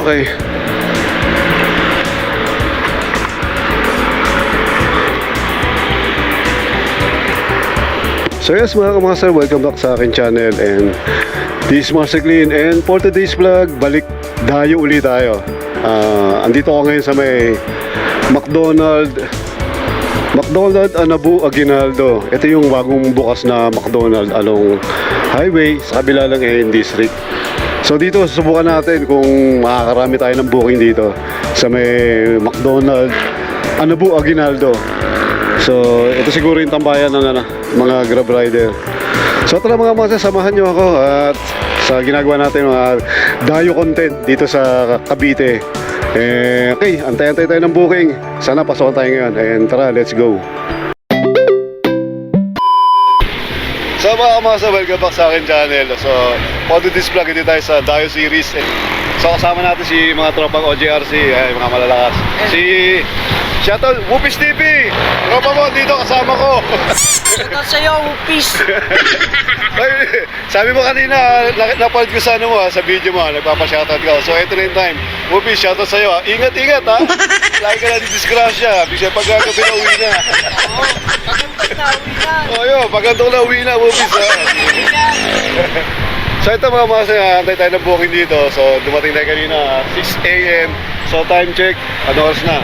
Okay. So yes mga kamaster, welcome back sa akin channel, and this is Master Clean, and for today's vlog, balik dayo ulit tayo. Andito ako ngayon sa may McDonald Anabu Aguinaldo. Ito yung bagong bukas na McDonald along highway sa kabila lang District. So dito susubukan natin kung makakarami tayo ng booking dito sa may McDonald Anabu Aguinaldo. So ito siguro yung tambayan ng mga Grab rider. So tara mga masa, samahan nyo ako at sa ginagawa natin mga dayo content dito sa Cavite. Okay, antay-antay tayo ng booking. Sana pasokan tayo ngayon. And tara, let's go. So mga masa, welcome back sa akin channel. So for this vlog, dito tayo sa Dayo series. So kasama natin si mga tropang OJRC, mga malalakas. Si shoutout Whoopis TV. Tropa mo dito, kasama ko. Shoutout sa'yo, Whoopis. Sabi mo kanina, napanood ko sa ano mo, sa video mo, nagpapa-shoutout ka. So ito na yung time. Whoopis, shoutout sa'yo. Ingat-ingat ha. Lagi ka na di-disgrasya. Bisa pagkagabi na uwi na. Oo, pagkantok na uwi na. Oo yun, pagkantok na uwi na, Whoopis ha. So ito mga mga, antay tayo ng booking dito. So dumating tayo kanina 6 AM. So time check, ano oras na?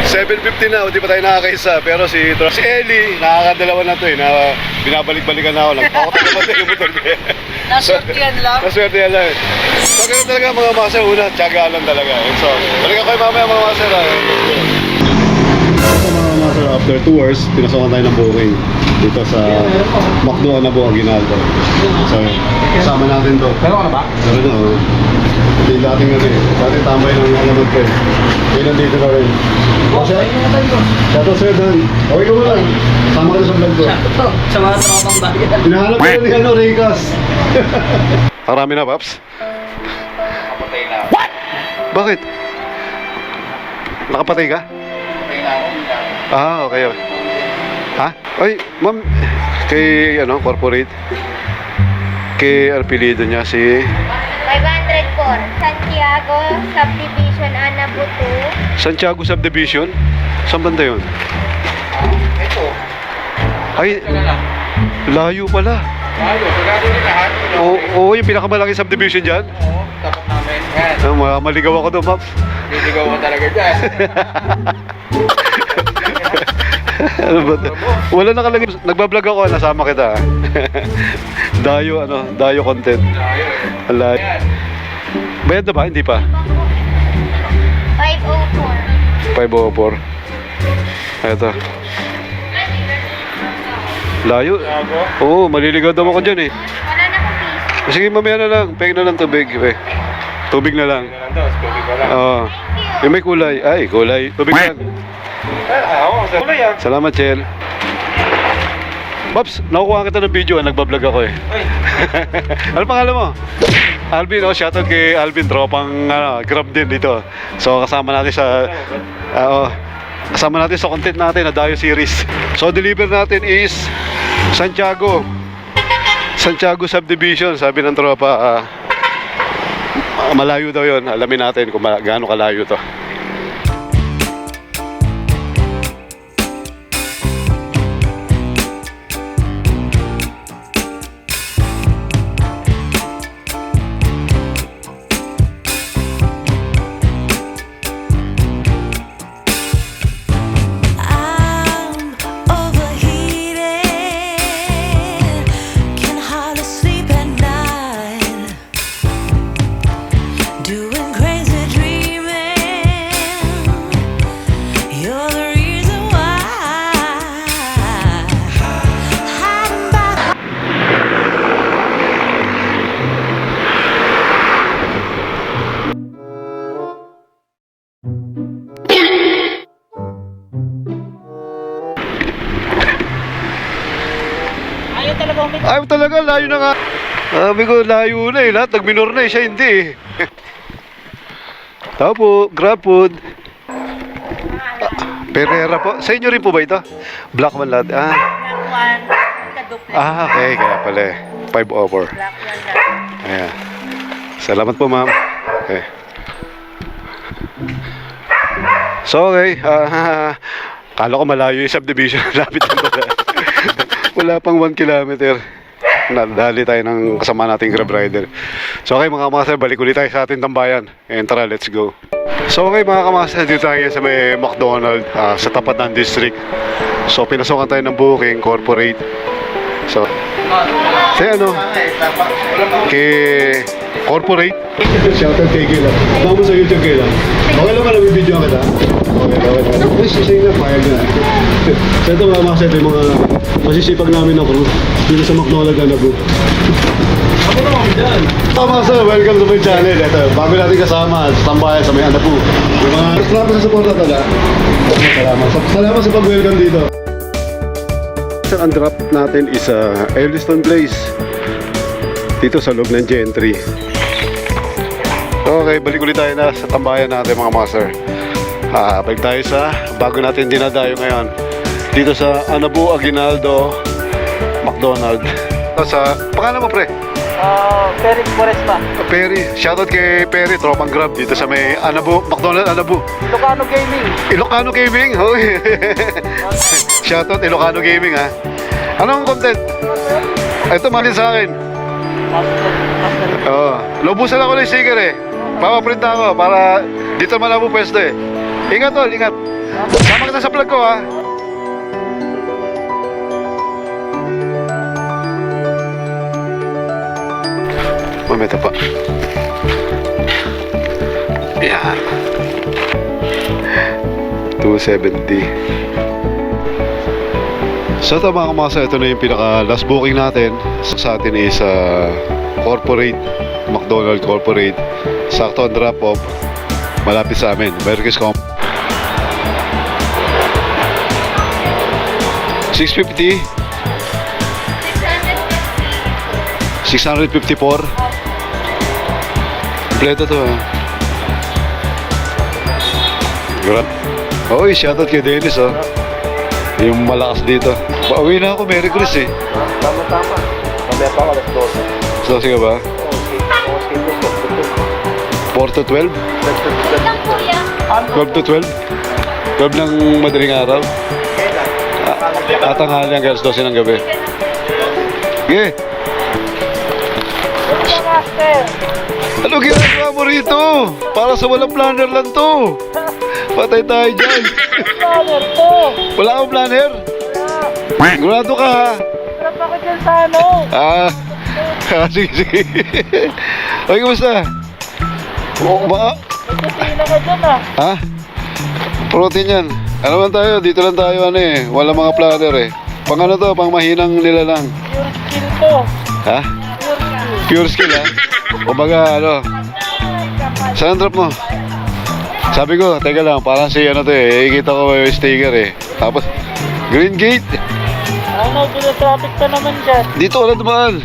7:50 na, hindi pa tayo nakakaisa. Pero si Ellie, nakakadalawa na to na binabalik-balikan na ako. Nagpakot na naman yung motor niya. Naswertihan lang. Naswertihan lang. So ganun talaga mga master, una, tiyagaan lang talaga. So, balik ako mamaya mga master. So mga master, after 2 hours, pinasokan tayo ng booking dito sa McDo Anabu Aguinaldo. So, kasama natin to. Pero ano ba? Pero na, hindi dating ano eh. Dating tambay ng alamod ko eh. Kaya nandito na rin. Shoutout sa'yo Dan. Okay ko mo lang. Sama ka na sa vlog ko. Sa mga tropang bayan. Hinahanap ko na ni Reykas. Marami na, Paps? Nakapatay na ako. What? Bakit? Nakapatay ka? Nakapatay na ako. Okay. Ha? Ay, ma'am, kay corporate, kay apelido niya si 504, Santiago Subdivision, Anabu 2. Santiago Subdivision. Saan banda yun? Ito. Ay, Ito na lang. layo pala. Lalo, pagkado rin lahat. Oo, yung pinakamalaki subdivision dyan. Oo, tapos namin. Yan. Maligaw ako doon, Paps. Liligaw mo talaga dyan. Ano ba? Wala nakalagay. Nagbablog ako, nasama kita. Dayo content. Layo eh. Alay. Yan. Bayad na ba? Hindi pa. 504. 504. Ito. Layo. Lago. Oo, maliligaw daw ako dyan eh. Wala na akong piso. Sige, mamaya na lang. Peg na lang tubig. Tubig na lang. Yan lang daw, tubig ko lang. Oo. Yung may kulay. Ay, kulay. Tubig lang. Oo, sa kulay yan. Salamat, Chel. Pops, nakukuha kita ng video. Nagbablog ako eh. Ay. Ano pangalan mo? Alvin, shoutout kay Alvin, tropang Grab din dito. So kasama natin sa kasama natin sa content natin na Dayo series. So deliver natin is Santiago Subdivision. Sabi ng tropa, malayo daw yun. Alamin natin kung gaano kalayo to. Ayaw talaga, layo na nga. Sabi ko, layo na eh. Lahat nag-minor na eh. Siya hindi eh. Tao po, Grab food. Pereira po. Sa inyo rin po ba ito? Black one lahat. Black one, kaduple. Okay. Kaya pala eh. 5 over. Black one lang. Ayan. Salamat po, ma'am. Okay. So okay, kala ko malayo yung subdivision. Lapit lang pala. Wala pang 1 kilometer. Nadali tayo ng kasama nating Grab rider. So okay mga kamaster, balik ulit tayo sa ating tambayan. And tara, let's go. So okay mga kamaster, dito tayo sa may McDonald, sa tapat ng district. So pinasokan tayo ng booking, corporate. So ano, kay corporate. Shoutout kay Gila. Baka mo sa YouTube Gila. Okay lang ba na may video kita? Okay. Uy, sisay na, payag na. So ito mga kamaster, ito yung mga masisipag namin na crew dito sa McDonald na Nabu. Ako naman dyan. Tama sir, welcome to my channel. Ito, bago natin kasama sa tambayan sa may Anapu. Yung mga salamat sa support tala. Salamat sa pag-welcome dito. Ang drop natin is Elliston Place. Dito sa loob ng Gentry. Okay, balik ulit tayo na sa tambayan natin mga master. Balik tayo sa bago natin dinadayo ngayon. Dito sa Anabu Aguinaldo McDonald. Sa pangalan mo pre? Perry Quaresma. Perry, shoutout kay Perry, tropang Grab dito sa may Anabu, McDonald Anabu. Ilocano Gaming. Ilocano Gaming, hoy. Shoutout Ilocano Gaming ha. Anong content? Ito malin sa akin. Lubusan ako ng sticker eh. Papaprint ako para dito man ako pwesto eh. Ingat tol, ingat. Sama kita sa vlog ko ha. Mameta pa. Yan. 270. So ito mga kamasa, ito na yung pinaka last booking natin. Sa atin is corporate, McDonald corporate. Sakto ang drop off. Malapit sa amin, Merkis Comp. 650. 654. Kompleto to ha. Grab. Oy, shoutout kay Dennis oh. Yung malakas dito. Pauwi na ako, Merry Christmas eh. Tama. Mamaya pa ako, alas 12. So, sige ba? 4 to 12? Lang kuya. 12 to 12? 12 ng madaling araw? Tanghali hanggang alas 12 ng gabi. Sige. Ano ginagawa mo rito? Para sa walang planner lang to. Patay tayo dyan. Planner to. Wala akong planner? Sigurado ka ha? Sarap ako dyan sa ano. Sige. Okay, kumusta? Nagkasila ka dyan Ha? Protein yan. Ano man tayo? Dito lang tayo ano eh. Wala mga planner eh. Pang ano to? Pang mahinang nila lang. Pure skill to. Ha? Pure skill ha? Kumbaga ano? Saan ang drop mo? Sabi ko, teka lang, parang si ano to eh. Ikita ko yung sticker eh. Tapos, Green Gate. Ano, traffic ka naman dyan. Dito wala dumaan.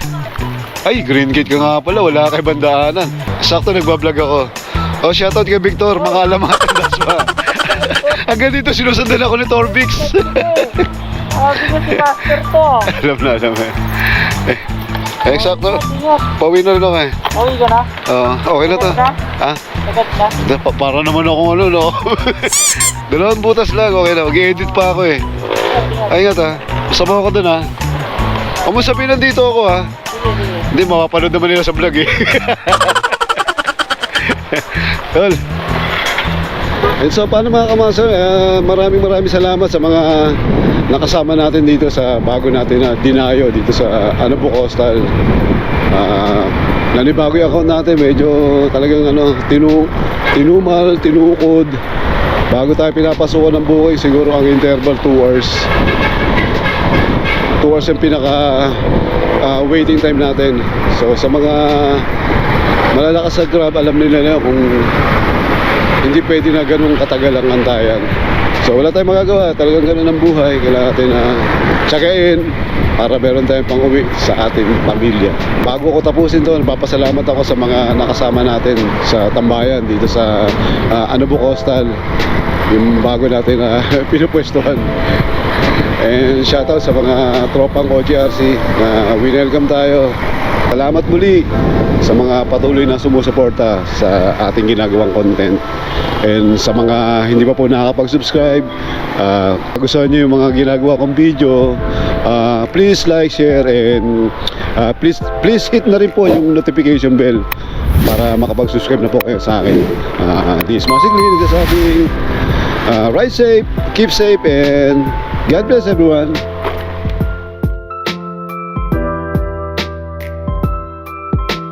Ay, Green Gate ka nga pala. Wala kay bandaanan. Sakto nagbablog ako. Oh, shoutout kay Victor. Makalamatan dasma. Hanggang dito sinusundan ako ni Torbix. Sabi ko si Master to. Alam na. Eksakto. Ingat. Pauwi na rin ako eh. Uwi ka na? Okay na to. Ha? Agad na? Para naman ako ano, no? Dalawang butas lang, okay na. Mag-edit pa ako eh. Ay, ingat ha. Masama ako dun ha. Huwag mo sabihin nandito ako ha. Hindi, mapapanood naman nila sa vlog eh. Tol. And so, paano mga kamaster? Maraming salamat sa mga nakasama natin dito sa bago natin na dinayo dito sa Anabu Coastal. Nanibago yung account natin, medyo talagang ano, tinumal, tinukod. Bago tayo pinapasukan ng booking, siguro ang interval 2 hours. 2 hours yung pinaka waiting time natin. So sa mga malalakas sa Grab, alam nila na kung hindi pwede na ganun katagal ang antayan. So wala tayong magagawa, talagang ganun ang buhay. Kailangan natin na tsagain para meron tayong pang-uwi sa ating pamilya. Bago ko tapusin to, napapasalamat ako sa mga nakasama natin sa tambayan dito sa Anabu Coastal. Yung bago natin na pinupwestuhan. And shoutout sa mga tropang OGRC na winelcome tayo. Salamat muli sa mga patuloy na sumusuporta sa ating ginagawang content. And sa mga hindi pa po nakakapag-subscribe, gusto nyo yung mga ginagawa kong video, please like, share, and please hit na rin po yung notification bell para makapag-subscribe na po kayo sa akin. This is Masig Lee, nagsasabing ride safe, keep safe, and God bless everyone.